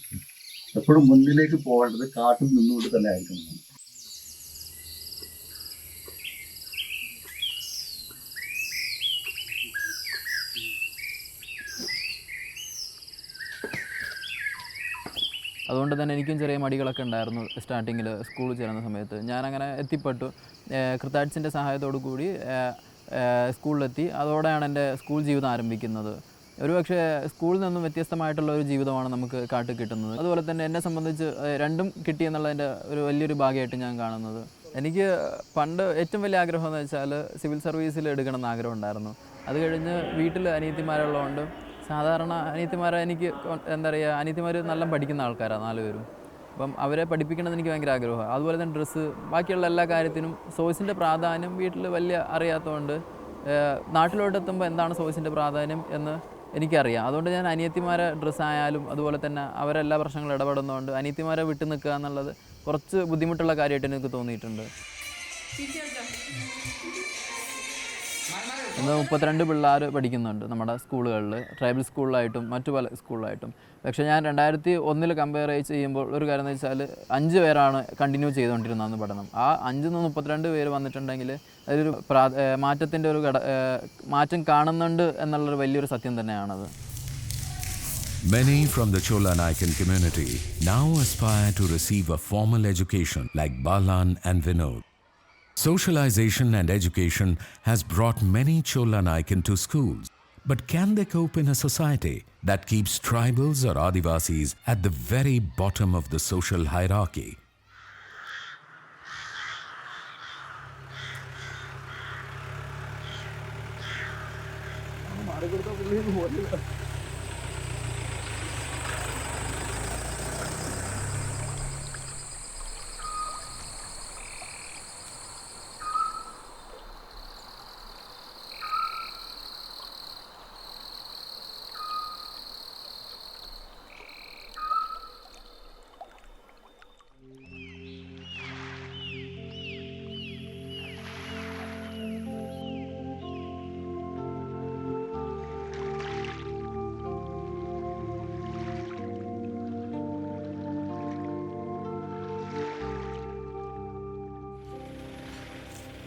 എപ്പോഴും മുന്നിലേക്ക് പോകേണ്ടത് കാട്ടിൽ നിന്നുകൊണ്ട് തന്നെ ആയിരിക്കണം. അതുകൊണ്ട് തന്നെ എനിക്കും ചെറിയ മടികളൊക്കെ ഉണ്ടായിരുന്നു സ്റ്റാർട്ടിങ്ങിൽ സ്കൂളിൽ ചേരുന്ന സമയത്ത്. ഞാനങ്ങനെ എത്തിപ്പെട്ടു. കൃത്താഡ്സിൻ്റെ സഹായത്തോടു കൂടി സ്കൂളിലെത്തി. അതോടെയാണ് എൻ്റെ സ്കൂൾ ജീവിതം ആരംഭിക്കുന്നത്. ഒരുപക്ഷെ സ്കൂളിൽ നിന്നും വ്യത്യസ്തമായിട്ടുള്ള ഒരു ജീവിതമാണ് നമുക്ക് കാട്ടിൽ കിട്ടുന്നത്. അതുപോലെ തന്നെ എന്നെ സംബന്ധിച്ച് രണ്ടും കിട്ടിയെന്നുള്ളതിൻ്റെ ഒരു വലിയൊരു ഭാഗ്യമായിട്ട് ഞാൻ കാണുന്നത്. എനിക്ക് പണ്ട് ഏറ്റവും വലിയ ആഗ്രഹം എന്ന് വെച്ചാൽ സിവിൽ സർവീസിൽ എടുക്കണം എന്ന് ആഗ്രഹം ഉണ്ടായിരുന്നു. അത് കഴിഞ്ഞ് വീട്ടിൽ അനിയത്തിമാരുള്ളതുകൊണ്ട് സാധാരണ അനിയത്തിമാരെ എനിക്ക് എന്താ പറയുക, അനിയത്തിമാർ നല്ല പഠിക്കുന്ന ആൾക്കാരാണ് 4 പേരും. അപ്പം അവരെ പഠിപ്പിക്കണമെന്ന് എനിക്ക് ഭയങ്കര ആഗ്രഹമാണ്. അതുപോലെ തന്നെ ഡ്രസ്സ്, ബാക്കിയുള്ള എല്ലാ കാര്യത്തിനും സോഴ്സിൻ്റെ പ്രാധാന്യം വീട്ടിൽ വലിയ അറിയാത്തതുകൊണ്ട് നാട്ടിലോട്ടെത്തുമ്പോൾ എന്താണ് സോഴ്സിൻ്റെ പ്രാധാന്യം എന്ന് എനിക്കറിയാം. അതുകൊണ്ട് ഞാൻ അനിയത്തിമാരെ ഡ്രസ്സായാലും അതുപോലെ തന്നെ അവരെല്ലാ പ്രശ്നങ്ങളും ഇടപെടുന്നതുകൊണ്ട് അനിയത്തിമാരെ വിട്ടു നിൽക്കുക എന്നുള്ളത് കുറച്ച് ബുദ്ധിമുട്ടുള്ള കാര്യമായിട്ട് എനിക്ക് തോന്നിയിട്ടുണ്ട്. ഇന്ന് 32 പിള്ളേർ പഠിക്കുന്നുണ്ട് നമ്മുടെ സ്കൂളുകളിൽ, ട്രൈബൽ സ്കൂളിലായിട്ടും മറ്റു പല സ്കൂളിലായിട്ടും. പക്ഷേ ഞാൻ 2001 കമ്പയർ ചെയ്യുമ്പോൾ ഒരു കാര്യം എന്ന് വെച്ചാൽ 5 പേരാണ് കണ്ടിന്യൂ ചെയ്തുകൊണ്ടിരുന്നതെന്ന് പഠനം. ആ 5 നിന്ന് 32 പേര് വന്നിട്ടുണ്ടെങ്കിൽ അതിലൊരു മാറ്റത്തിൻ്റെ ഒരു മാറ്റം കാണുന്നുണ്ട് എന്നുള്ളൊരു വലിയൊരു സത്യം തന്നെയാണത്. Many from the Cholanaikan community now aspire to receive a formal education like Balan and Vinod. Socialization and education has brought many Cholanaikan to schools. But can they cope in a society that keeps tribals or Adivasis at the very bottom of the social hierarchy?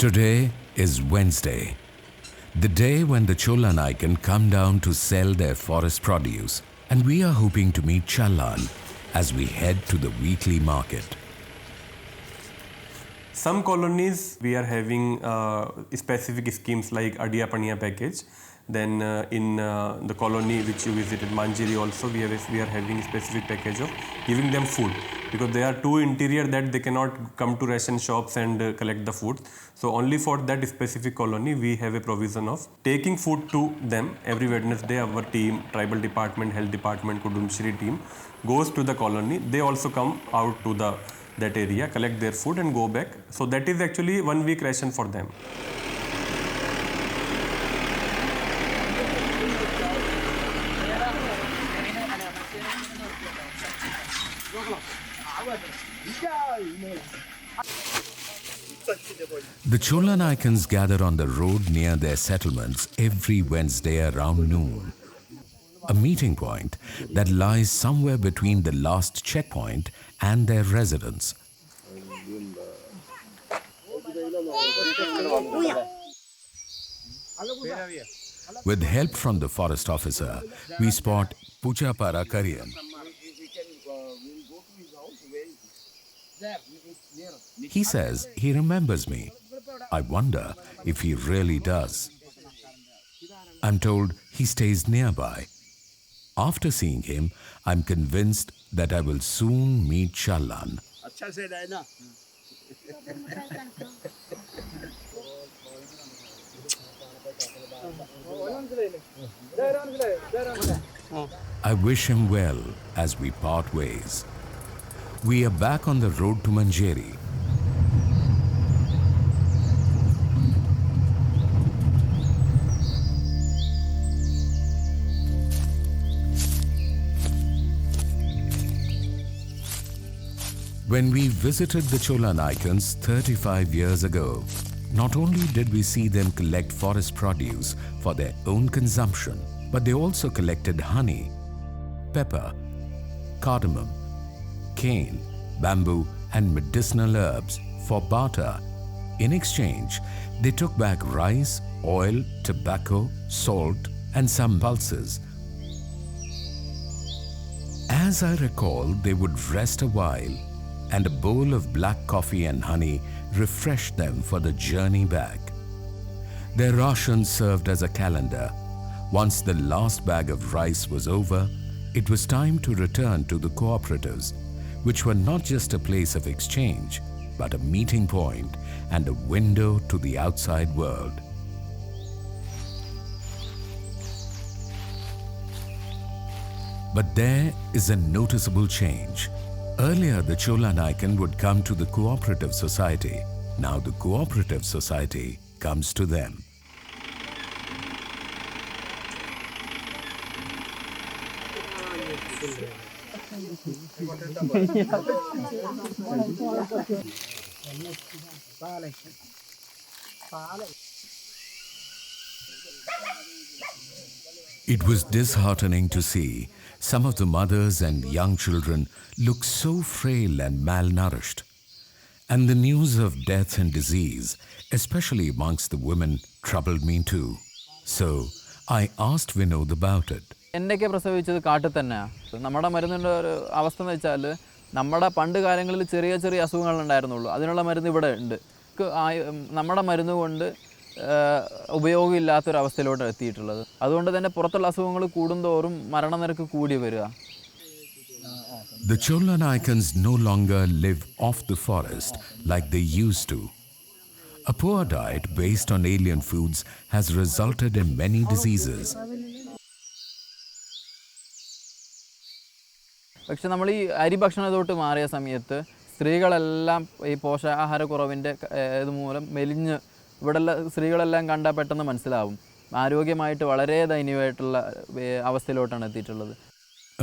Today is Wednesday, the day when the Cholanaikan come down to sell their forest produce, and we are hoping to meet Challan as we head to the weekly market. Some colonies we are having specific schemes like Adia Paniya package. Then in the colony which you visited, Manjiri, also we are having specific package of giving them food, because they are too interior that they cannot come to ration shops and collect the food. So only for that specific colony we have a provision of taking food to them every Wednesday. Our team, tribal department, health department, Kudumshri team goes to the colony. They also come out to that area, collect their food and go back. So that is actually 1 week ration for them. The Cholanaikans gather on the road near their settlements every Wednesday around noon. A meeting point that lies somewhere between the last checkpoint and their residence. With help from the forest officer, we spot Puchapara Kariyan. He says he remembers me. I wonder if he really does. I'm told he stays nearby. After seeing him, I'm convinced that I will soon meet Challan. I wish him well as we part ways. We are back on the road to Manjeri. When we visited the Cholanaikans 35 years ago, not only did we see them collect forest produce for their own consumption, but they also collected honey, pepper, cardamom, cane, bamboo, and medicinal herbs for barter. In exchange, they took back rice, oil, tobacco, salt, and some pulses. As I recall, they would rest a while, and a bowl of black coffee and honey refreshed them for the journey back. Their ration served as a calendar. Once the last bag of rice was over, it was time to return to the cooperatives, which were not just a place of exchange, but a meeting point and a window to the outside world. But there is a noticeable change. Earlier, the Cholanaikan would come to the cooperative society. Now the cooperative society comes to them. It was disheartening to see some of the mothers and young children look so frail and malnourished. And the news of death and disease, especially amongst the women, troubled me too. So I asked Vinod about it. എന്നെയൊക്കെ പ്രസവിച്ചത് കാട്ടിൽ തന്നെയാണ്. നമ്മുടെ മരുന്നിൻ്റെ ഒരു അവസ്ഥ എന്ന് വെച്ചാൽ നമ്മുടെ പണ്ട് കാലങ്ങളിൽ ചെറിയ ചെറിയ അസുഖങ്ങളുണ്ടായിരുന്നുള്ളൂ. അതിനുള്ള മരുന്ന് ഇവിടെ ഉണ്ട്. നമ്മുടെ മരുന്ന് കൊണ്ട് ഉപയോഗമില്ലാത്തൊരവസ്ഥയിലോട്ട് എത്തിയിട്ടുള്ളത്. അതുകൊണ്ട് തന്നെ പുറത്തുള്ള അസുഖങ്ങൾ കൂടുന്തോറും മരണനിരക്ക് കൂടി വരിക. The Cholanaikans no longer live off the forest like they used to. A poor diet based on alien foods has resulted in many diseases. പക്ഷെ നമ്മൾ ഈ അരി ഭക്ഷണത്തോട്ട് മാറിയ സമയത്ത് സ്ത്രീകളെല്ലാം ഈ പോഷകാഹാരക്കുറവിൻ്റെ ഇതുമൂലം മെലിഞ്ഞ് ഇവിടെയുള്ള സ്ത്രീകളെല്ലാം കണ്ടാൽ പെട്ടെന്ന് മനസ്സിലാവും. ആരോഗ്യമായിട്ട് വളരെ ദയനീയമായിട്ടുള്ള അവസ്ഥയിലോട്ടാണ് എത്തിയിട്ടുള്ളത്.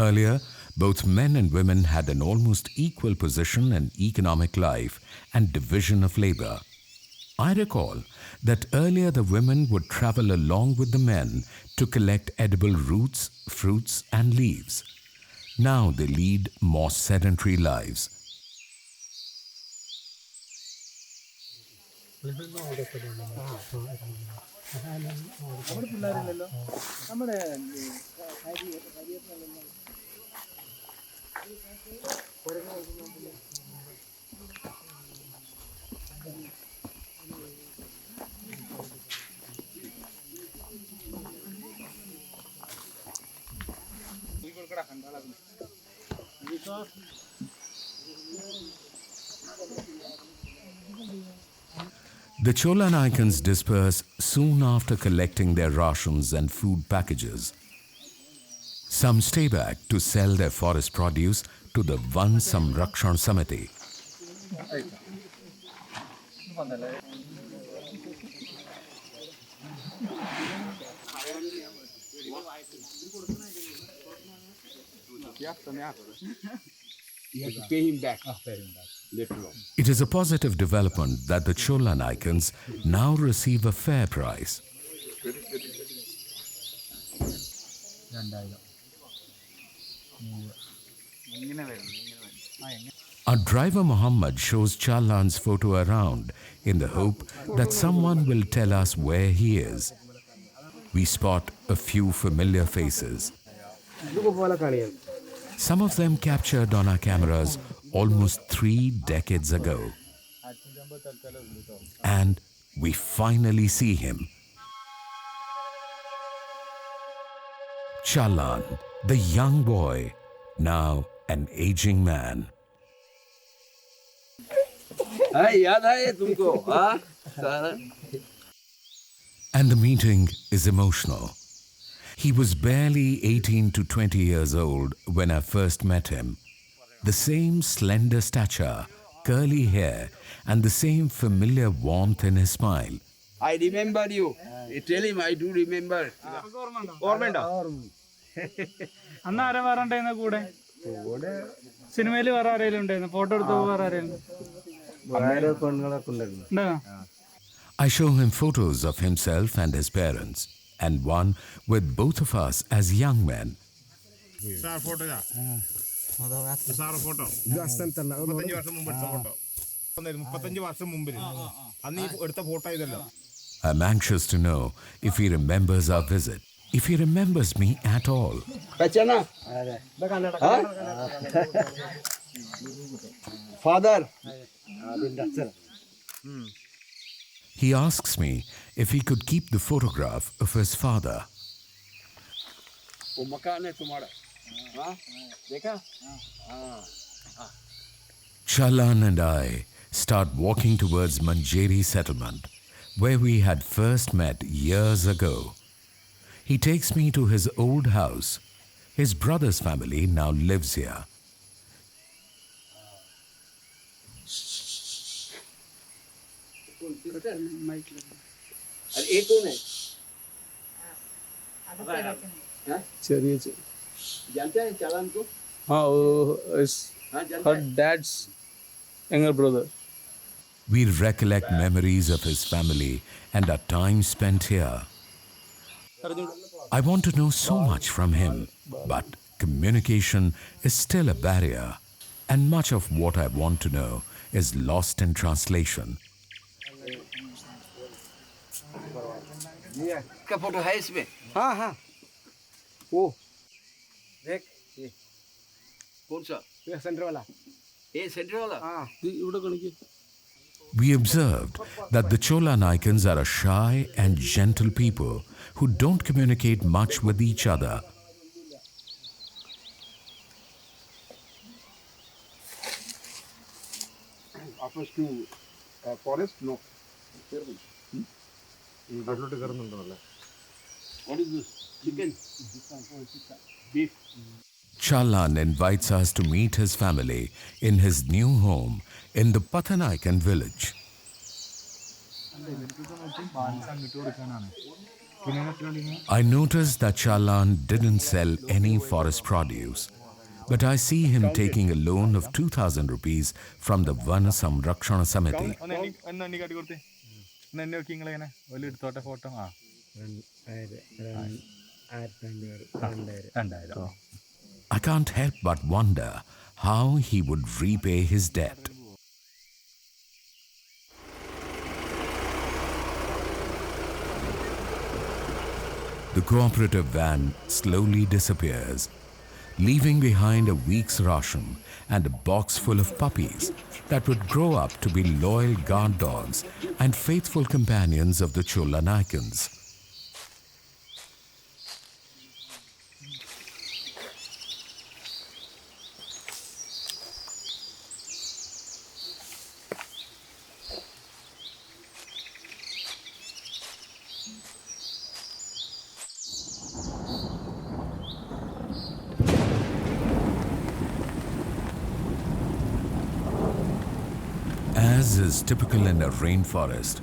Earlier, both men and women had an almost equal position in economic life and division of labor. I recall that earlier the women would travel along with the men to collect edible roots, fruits, and leaves. Now they lead more sedentary lives. The Cholanaikans disperse soon after collecting their rations and food packages. Some stay back to sell their forest produce to the Van Samrakshan Samiti. You have to pay him back. Later on. It is a positive development that the Cholanaikans now receive a fair price. Our driver Muhammad shows Challan's photo around in the hope that someone will tell us where he is. We spot a few familiar faces. Some of them captured on our cameras almost 3 decades ago. And we finally see him. Challan, the young boy, now an aging man. And the meeting is emotional. He was barely 18 to 20 years old when I first met him. The same slender stature, curly hair, and the same familiar warmth in his smile. I remember you. You tell him I do remember. അന്ന് ആരാ വേറെ കൂടെ സിനിമയിൽ വേറെ ആരെങ്കിലും ഉണ്ടായിരുന്നു? Photo എടുത്ത് വേറെ ആരെങ്കിലും ഉണ്ടോ? I show him photos of himself and his parents, and one with both of us as young men. Sir ഫോട്ടോയാ? സാറ് ഫോട്ടോ 35 വർഷം മുമ്പ് എടുത്ത ഫോട്ടോ. 35 വർഷം മുമ്പിൽ അന്ന് ഈ എടുത്ത photo ഇതല്ലോ. I'm anxious to know if he remembers our visit, if he remembers me at all. Father. He asks me if he could keep the photograph of his father. Challan and I start walking towards Manjeri settlement, where we had first met years ago. He takes me to his old house. His brother's family now lives here. Her dad's younger brother. We recollect memories of his family and our time spent here. I want to know so much from him, but communication is still a barrier, and much of what I want to know is lost in translation. इसका photo है इसमें? हाँ हाँ वो देख ये कौन सा? ये सेंटर वाला, ये सेंटर वाला हाँ इवड़ा कौन? We observed that the Cholanaikans are a shy and gentle people who don't communicate much with each other. Offers to forest? No. What is this? Chicken? Beef? Challan invites us to meet his family in his new home in the Cholanaikan village. I noticed that Challan didn't sell any forest produce, but I see him taking a loan of 2,000 rupees from the Vana Samrakshana Samiti. Photo I can't help but wonder how he would repay his debt. The cooperative van slowly disappears, leaving behind a week's ration and a box full of puppies that would grow up to be loyal guard dogs and faithful companions of the Cholanaikans. As is typical in a rainforest,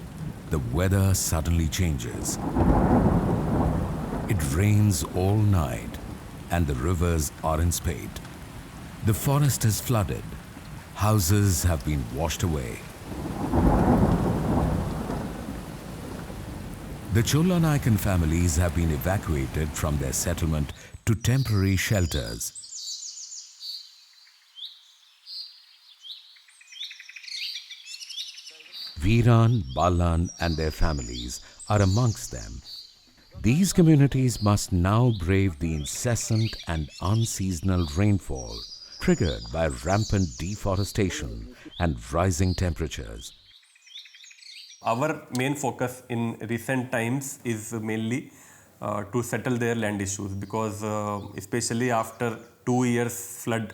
the weather suddenly changes. It rains all night and the rivers are in spate. The forest is flooded. Houses have been washed away. The Cholanaikan families have been evacuated from their settlement to temporary shelters. Viran, Balan and their families are amongst them. These communities must now brave the incessant and unseasonal rainfall triggered by rampant deforestation and rising temperatures. Our main focus in recent times is mainly to settle their land issues because especially after 2 years flood,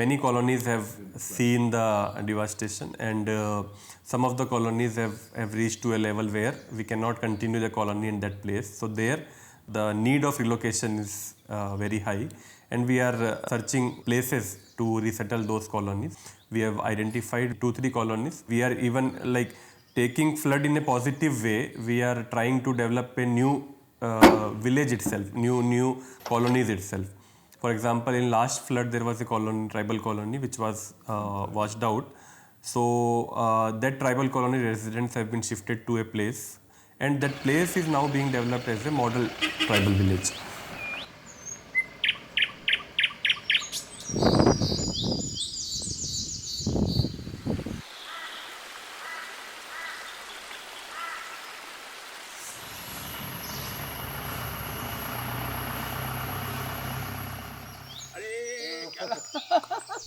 many colonies have seen the devastation and some of the colonies have reached to a level where we cannot continue the colony in that place. So there the need of relocation is very high and we are searching places to resettle those colonies. We have identified 2-3 colonies. We are even like taking flood in a positive way. We are trying to develop a new village itself, new colonies itself. For example, in last flood, there was a colony, tribal colony, which was washed out. So that tribal colony residents have been shifted to a place, and that place is now being developed as a model tribal village.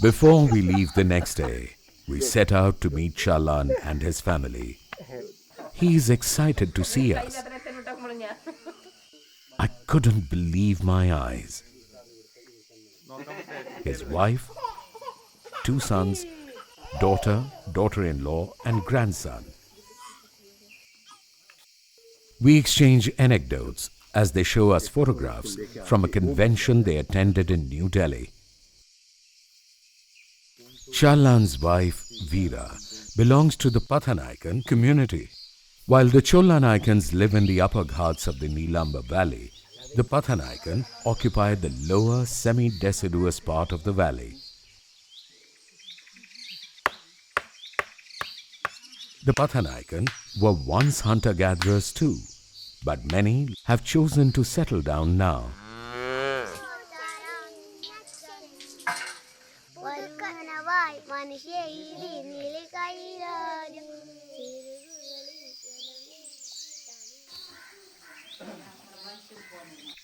Before we leave the next day, we set out to meet Challan and his family. He is excited to see us. I couldn't believe my eyes. His wife, 2 sons, daughter, daughter-in-law, and grandson. We exchange anecdotes as they show us photographs from a convention they attended in New Delhi. Challan's wife, Veera, belongs to the Pathanaikan community. While the Cholanaikans live in the upper ghats of the Nilamba valley, the Pathanaikan occupy the lower semi-deciduous part of the valley. The Pathanaikan were once hunter-gatherers too, but many have chosen to settle down now.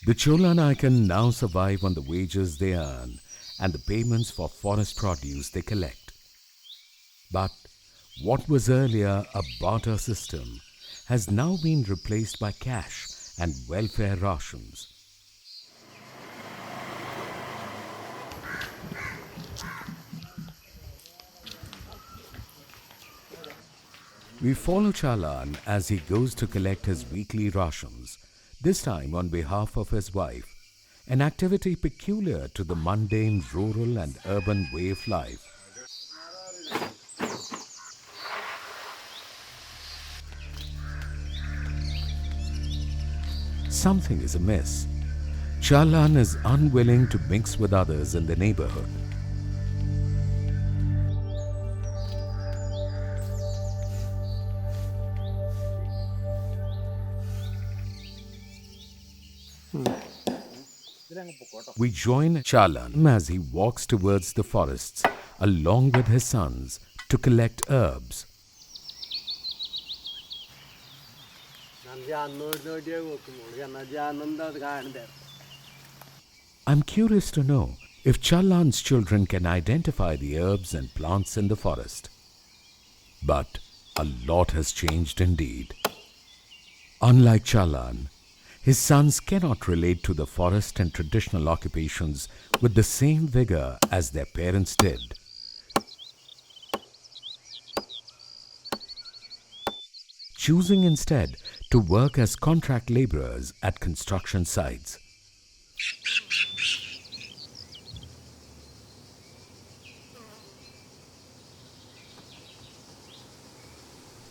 The Cholanaikan now survive on the wages they earn and the payments for forest produce they collect. But what was earlier a barter system has now been replaced by cash and welfare rations. We follow Challan as he goes to collect his weekly rations, this time on behalf of his wife, an activity peculiar to the mundane rural and urban way of life. Something is amiss. Challan is unwilling to mix with others in the neighborhood. We join Challan as he walks towards the forests along with his sons to collect herbs. I'm curious to know if Challan's children can identify the herbs and plants in the forest. But a lot has changed indeed. Unlike Challan, his sons cannot relate to the forest and traditional occupations with the same vigor as their parents did. Choosing instead to work as contract laborers at construction sites.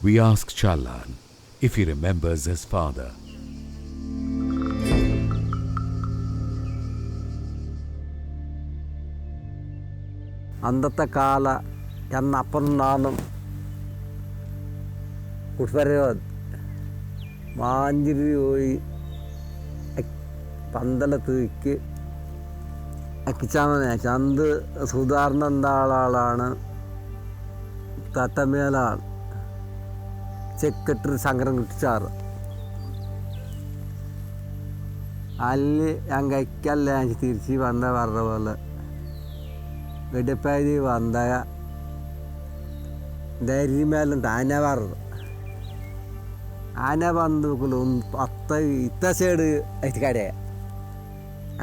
We ask Challan if he remembers his father. അന്നത്തെ കാല എന്നപ്പം നാന്നും കുട്ടരവത് മാഞ്ചിരി പോയി പന്തലത്തേക്ക് അക്കിച്ചാമനെ Chand സുധാരണ എന്താളാണ് തത്തമേലാൾ secretary Sankaran കുട്ടിച്ചാറ് ಅಲ್ಲಿ ಹಂಗೆ ಅಕ್ಕಲ್ಲ ತಿರ್ಸಿ ಬಂದ ಬರವಲ್ಲ ಗಡ್ಡೆಪ್ಪಾಯಿ ಬಂದಾಗ ಧೈರ್ಯ ಮೇಲೆ ಆನೆ ಬರೋದು ಆನೆ ಬಂದು ಒಂದು 10 ಇತ್ತ ಸೈಡ್ ಐತಿ ಕಡೆ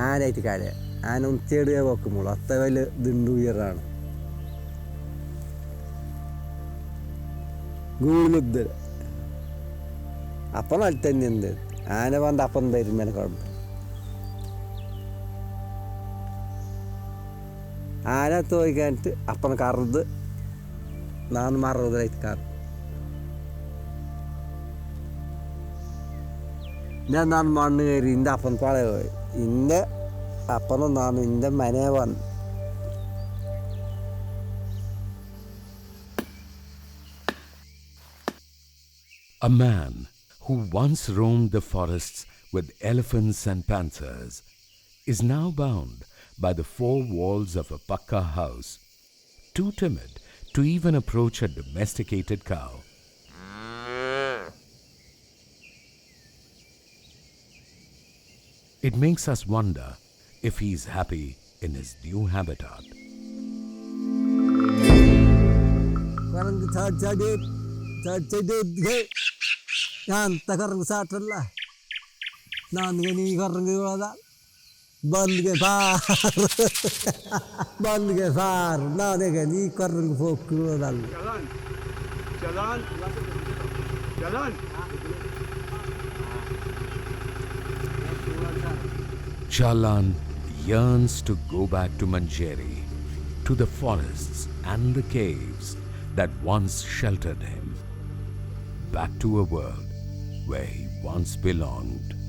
ആന ಐತಿ ಕಡೆ ആന ಒಂದು ಸೈಡ್ ಹೋಗ್ക്കുമ്പോൾ 10 വലിയ ದಿಂಡು ഉയരാണ് ഗൂളിമുദ്ര അപ്പം ಅಲ್ಲಿ തന്നെ ഉണ്ട് ആന വന്ന് അപ്പം ധൈര്യം ಮೇಲೆ കിടന്നു ആന തോന്നിക്കാനിട്ട് അപ്പൻ കറത് ನಾನು ಮಾರೋದ್ರೈತೆ ಕಾರ್ ഞാൻ മണ്ണ് കയറി ഇൻ്റെ അപ്പൻ പാള പോയി ഇൻ്റെ അപ്പം നാം എൻ്റെ മനെ വന്ന് A man who once roamed the forests with elephants and panthers is now bound by the four walls of a pakka house, too timid to even approach a domesticated cow. It makes us wonder if he is happy in his new habitat. ഞാൻ തകർന്ന് സാട്ടല്ല ഞാൻ നീ കറങ്ങി बंद के फार बंद के फार ना देखे नी कर फोक डाल चलान चलान Challan yearns to go back to Manjeri, to the forests and the caves that once sheltered him, back to a world where he once belonged.